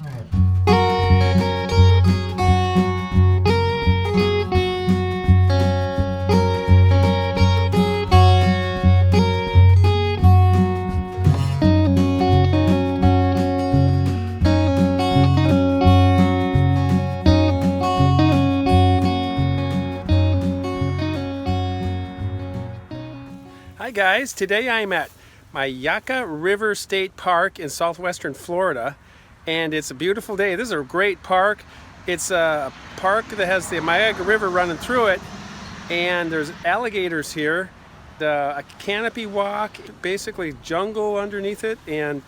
Hi guys, today I'm at Myakka River State Park in southwestern Florida, and it's a beautiful day. This is a great park. It's a park that has the Myakka River running through it, and there's alligators here, a canopy walk, basically jungle underneath it, and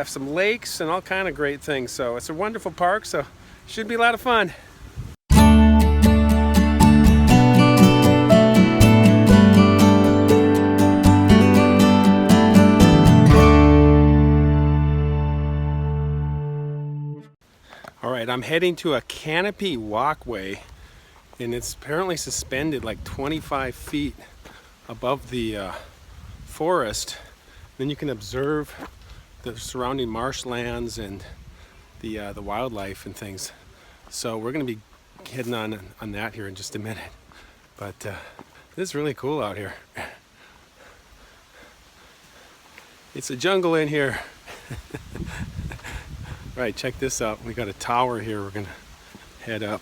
some lakes and all kind of great things. So it's a wonderful park, so should be a lot of fun. All right, I'm heading to a canopy walkway, and it's apparently suspended like 25 feet above the forest. Then you can observe the surrounding marshlands and the wildlife and things. So we're going to be heading on that here in just a minute. But this is really cool out here. It's a jungle in here. Right, check this out. We got a tower here we're gonna head up.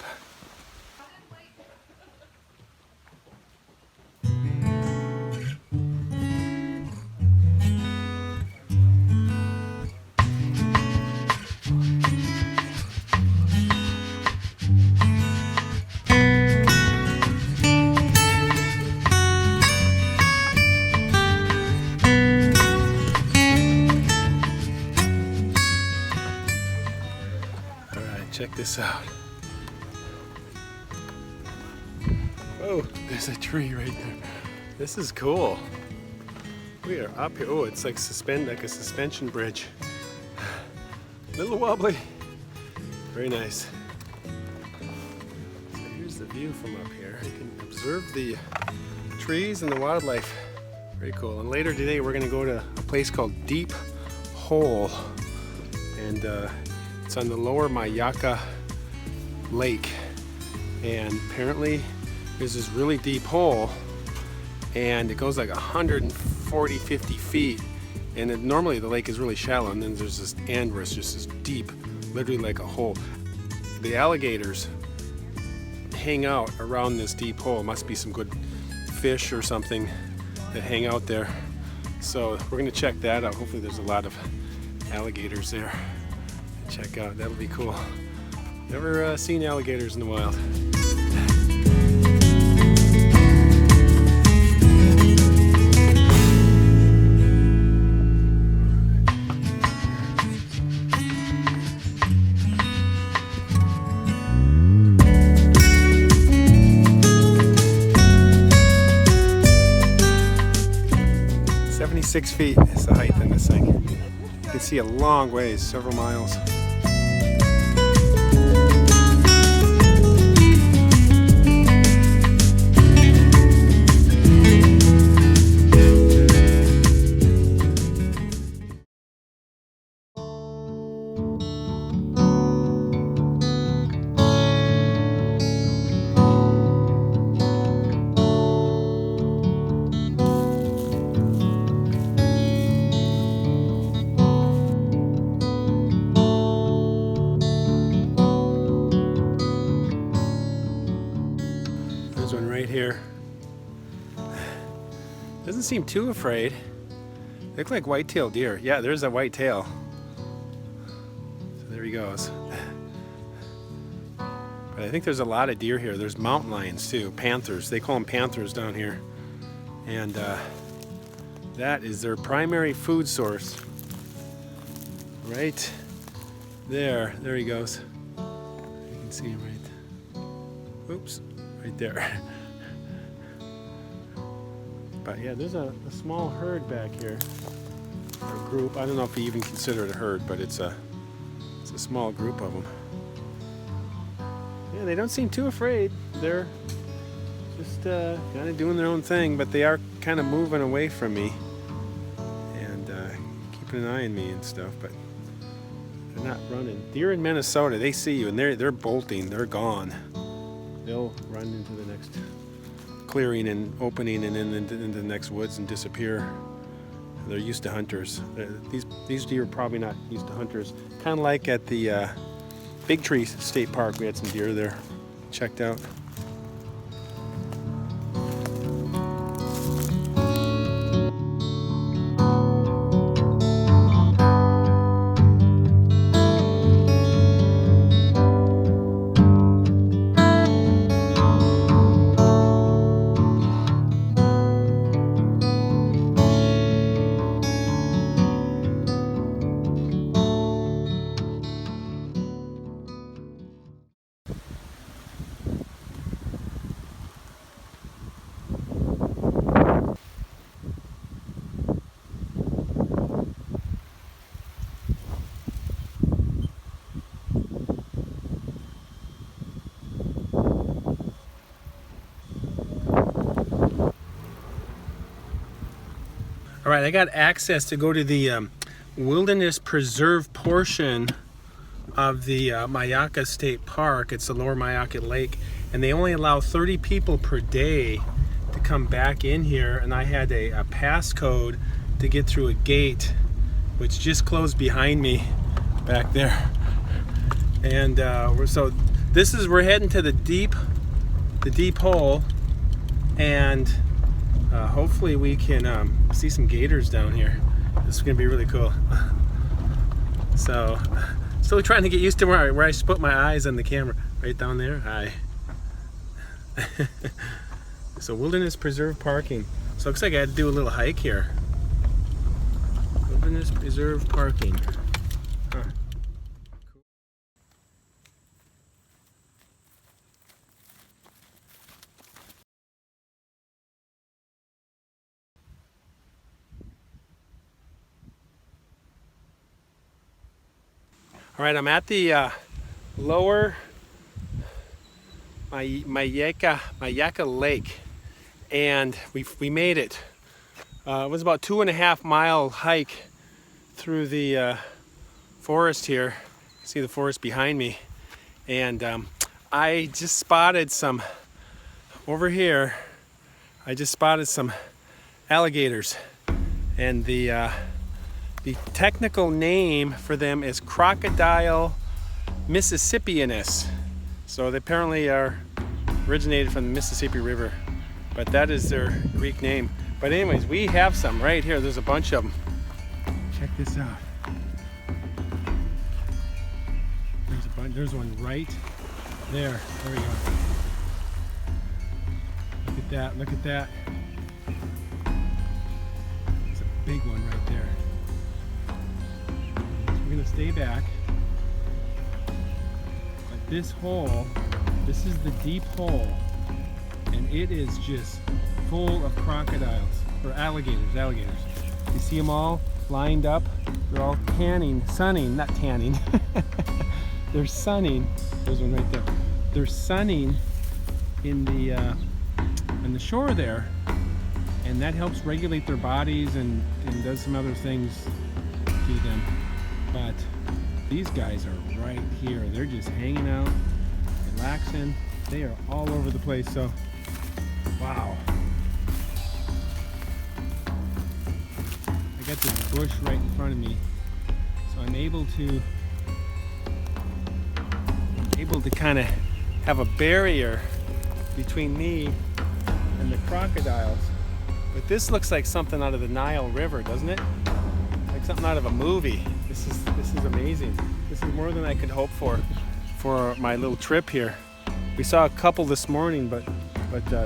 Check this out. Oh, there's a tree right there. This is cool. We are up here. Oh, it's like like a suspension bridge. A little wobbly. Very nice. So here's the view from up here. You can observe the trees and the wildlife. Very cool. And later today we're going to go to a place called Deep Hole. And it's on the lower Myakka Lake, and apparently there's this really deep hole, and it goes like 140-50 feet, and normally the lake is really shallow, and then there's this end where it's just this deep, literally like a hole. The alligators hang out around this deep hole. Must be some good fish or something that hang out there. So we're gonna check that out. Hopefully there's a lot of alligators there. Check out, that'll be cool. Never seen alligators in the wild. "76 feet is the height in this thing. You can see a long ways, several miles. There's one right here. Doesn't seem too afraid. They look like white-tailed deer. Yeah, there's a white-tail. So there he goes. But I think there's a lot of deer here. There's mountain lions too, panthers. They call them panthers down here. And that is their primary food source. Right there. There he goes. You can see him right. Oops. Right there. But yeah, there's a small herd back here, or a group. I don't know if you even consider it a herd, but it's a small group of them. Yeah, they don't seem too afraid. They're just kind of doing their own thing, but they are kind of moving away from me and keeping an eye on me and stuff. But They're not running. Deer in Minnesota, they see you and they're bolting. They're gone. They'll run into the next clearing and opening and then into the next woods and disappear. They're used to hunters. These deer are probably not used to hunters. Kind of like at the Big Tree State Park, we had some deer there. Checked out. All right, I got access to go to the wilderness preserve portion of the Myakka State Park. It's the lower Myakka Lake, and they only allow 30 people per day to come back in here, and I had a passcode to get through a gate which just closed behind me back there. And we're heading to the deep hole, and hopefully we can see some gators down here. This is gonna be really cool. So still trying to get used to where I put my eyes on the camera. Right down there. Hi. So wilderness preserve parking. So it looks like I had to do a little hike here. Wilderness preserve parking. Huh. All right, I'm at the lower Myakka Lake, and we made it. It was about 2.5 mile hike through the forest here. See the forest behind me, and I just spotted some over here. I just spotted some alligators, and the technical name for them is Crocodile Mississippianus. So they apparently are originated from the Mississippi River, but that is their Greek name. But anyways, we have some right here. There's a bunch of them. Check this out. There's a bunch. There's one right there. There we go. Look at that. Look at that. It's a big one right there. We're gonna stay back. But this hole, this is the deep hole, and it is just full of crocodiles, or alligators. You see them all lined up? They're all not tanning. They're sunning. There's one right there. They're sunning in the shore there, and that helps regulate their bodies and does some other things to them. But these guys are right here. They're just hanging out, relaxing. They are all over the place. So, wow. I got this bush right in front of me, so I'm able to kind of have a barrier between me and the crocodiles. But this looks like something out of the Nile River, doesn't it? Like something out of a movie. This is amazing. This is more than I could hope for my little trip here. We saw a couple this morning, but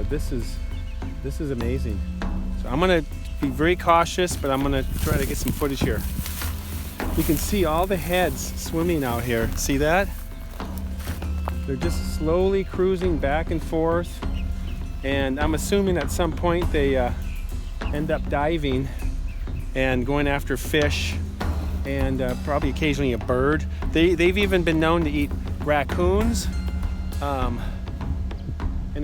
this is amazing. So I'm gonna be very cautious, but I'm gonna try to get some footage here. You can see all the heads swimming out here. See that? They're just slowly cruising back and forth, and I'm assuming at some point they end up diving and going after fish, and probably occasionally a bird. They've even been known to eat raccoons and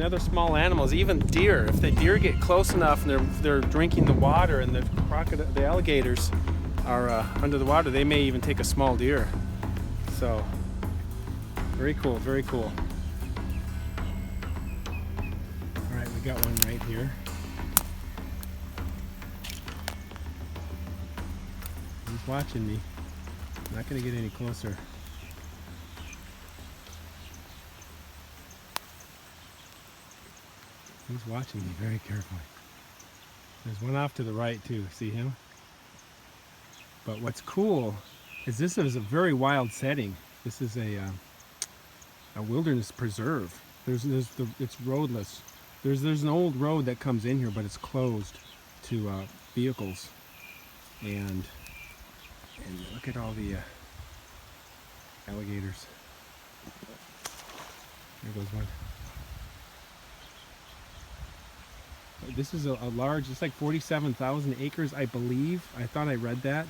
other small animals, even deer. If the deer get close enough and they're drinking the water and the alligators are under the water, they may even take a small deer. So very cool, very cool. All right, we got one right here. He's watching me. I'm not gonna get any closer. He's watching me very carefully. There's one off to the right too, see him? But what's cool is this is a very wild setting. This is a wilderness preserve. It's roadless. There's an old road that comes in here, but it's closed to vehicles. And look at all the alligators. There goes one. This is a large, it's like 47,000 acres, I believe. I thought I read that.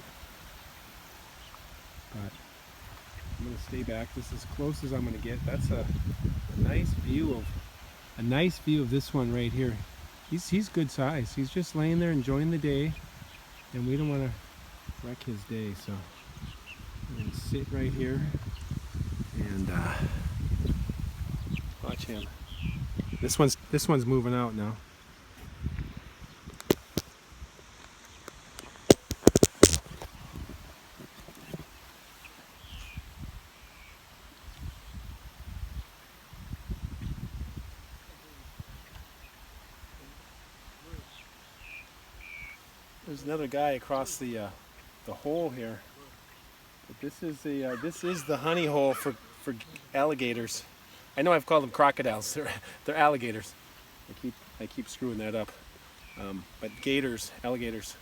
But I'm going to stay back. This is as close as I'm going to get. That's a nice view of this one right here. He's good size. He's just laying there enjoying the day, and we don't want to wreck his day. So I'm going to sit right here and watch him. This one's moving out now. There's another guy across the hole here. But this is the honey hole for alligators. I know I've called them crocodiles. They're alligators. I keep screwing that up. But alligators.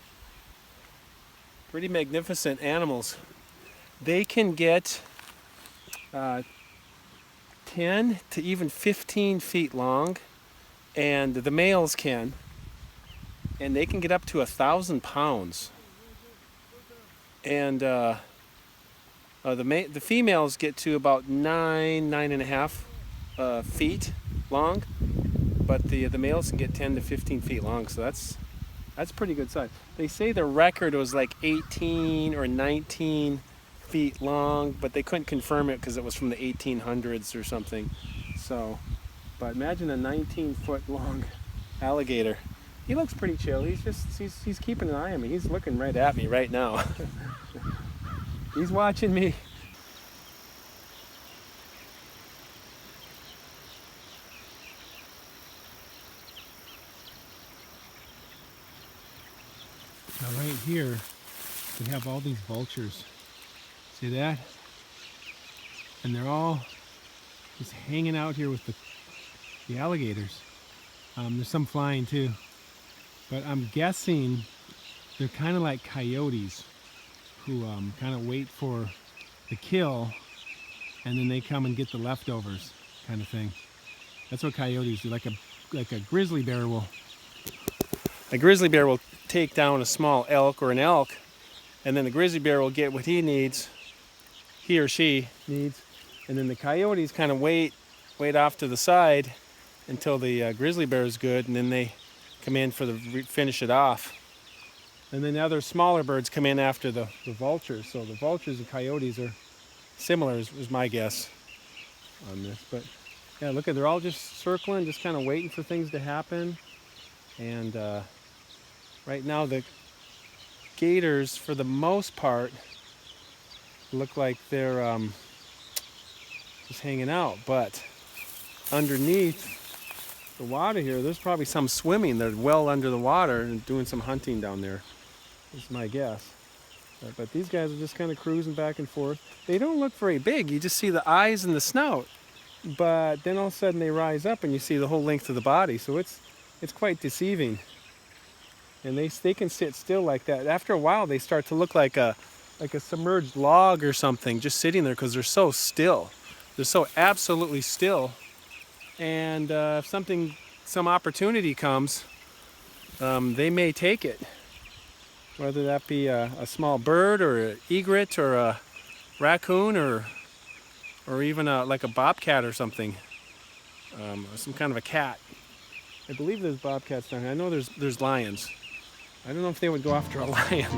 Pretty magnificent animals. They can get 10 to even 15 feet long, and the males can. And they can get up to 1,000 pounds. And the females get to about 9.5 feet long, but the males can get 10 to 15 feet long. So that's pretty good size. They say the record was like 18 or 19 feet long, but they couldn't confirm it because it was from the 1800s or something. So, but imagine a 19-foot long alligator. He looks pretty chill. He's keeping an eye on me. He's looking right at me right now. He's watching me. Now right here, we have all these vultures. See that? And they're all just hanging out here with the alligators. There's some flying too. But I'm guessing they're kind of like coyotes who kind of wait for the kill and then they come and get the leftovers kind of thing. That's what coyotes do. Like a grizzly bear will. A grizzly bear will take down a small elk or an elk, and then the grizzly bear will get what he or she needs, and then the coyotes kind of wait off to the side until the grizzly bear is good, and then they come in for finish it off. And then the other smaller birds come in after the vultures. So the vultures and coyotes are similar, is my guess on this. But yeah, look they're all just circling, just kind of waiting for things to happen. And right now the gators, for the most part, look like they're just hanging out. But underneath the water here, there's probably some swimming. They're well under the water and doing some hunting down there. Is my guess. But these guys are just kind of cruising back and forth. They don't look very big. You just see the eyes and the snout. But then all of a sudden they rise up and you see the whole length of the body. So it's quite deceiving. And they can sit still like that. After a while they start to look like a submerged log or something, just sitting there because they're so still. They're so absolutely still. And if some opportunity comes, they may take it. Whether that be a small bird or an egret or a raccoon or even like a bobcat or something, or some kind of a cat. I believe there's bobcats down here. I know there's lions. I don't know if they would go after a lion.